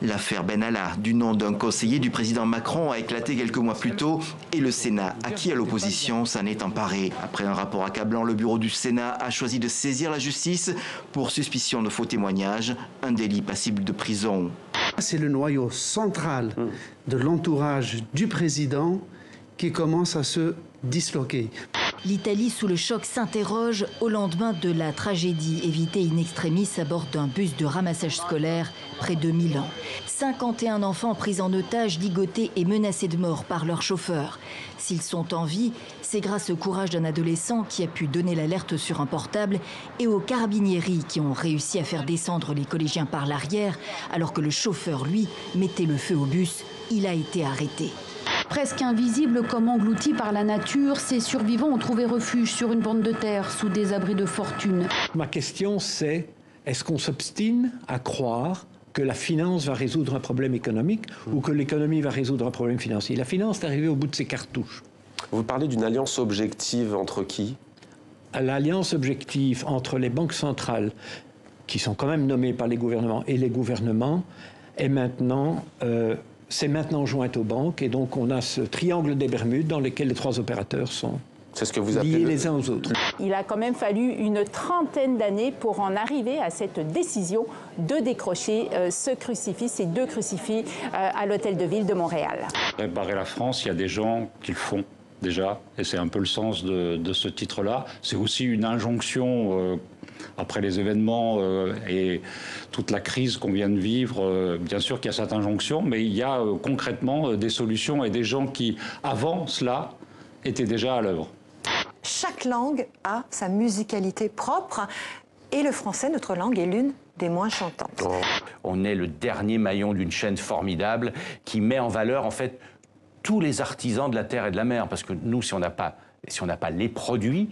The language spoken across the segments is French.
L'affaire Benalla, du nom d'un conseiller du président Macron, a éclaté quelques mois plus tôt et le Sénat, acquis à l'opposition, s'en est emparé. Après un rapport accablant, le bureau du Sénat a choisi de saisir la justice pour suspicion de faux témoignages, un délit passible de prison. C'est le noyau central de l'entourage du président qui commence à se disloquer. L'Italie sous le choc s'interroge au lendemain de la tragédie évitée in extremis à bord d'un bus de ramassage scolaire près de Milan. 51 enfants pris en otage, ligotés et menacés de mort par leur chauffeur. S'ils sont en vie, c'est grâce au courage d'un adolescent qui a pu donner l'alerte sur un portable et aux carabinieri qui ont réussi à faire descendre les collégiens par l'arrière alors que le chauffeur, lui, mettait le feu au bus. Il a été arrêté. Presque invisibles comme engloutis par la nature, ces survivants ont trouvé refuge sur une bande de terre sous des abris de fortune. Ma question c'est, est-ce qu'on s'obstine à croire que la finance va résoudre un problème économique ou que l'économie va résoudre un problème financier? La finance est arrivée au bout de ses cartouches. Vous parlez d'une alliance objective entre qui? L'alliance objective entre les banques centrales, qui sont quand même nommées par les gouvernements, et les gouvernements, est maintenant... c'est maintenant jointe aux banques et donc on a ce triangle des Bermudes dans lequel les trois opérateurs sont liés les uns aux autres. Il a quand même fallu une trentaine d'années pour en arriver à cette décision de décrocher ce crucifix, ces deux crucifix à l'Hôtel de Ville de Montréal. Réparer la France, il y a des gens qui le font déjà et c'est un peu le sens de ce titre-là. C'est aussi une injonction après les événements et toute la crise qu'on vient de vivre, bien sûr qu'il y a cette injonction, mais il y a concrètement des solutions et des gens qui, avant cela, étaient déjà à l'œuvre. Chaque langue a sa musicalité propre et le français, notre langue, est l'une des moins chantantes. On est le dernier maillon d'une chaîne formidable qui met en valeur, en fait, tous les artisans de la terre et de la mer, parce que nous, si on n'a pas les produits,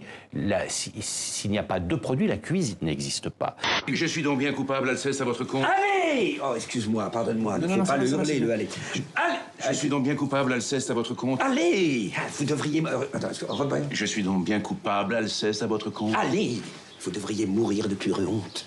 s'il n'y a pas de produits, la cuisine n'existe pas. Je suis donc bien coupable, Alceste, à votre compte. Allez! Oh, excuse-moi, pardonne-moi, ne fais pas le hurler, le allez. Allez! Je suis donc bien coupable, Alceste, à votre compte. Allez! Vous devriez... Attends, Robin. Je suis donc bien coupable, Alceste, à votre compte. Allez! Vous devriez mourir de pure honte.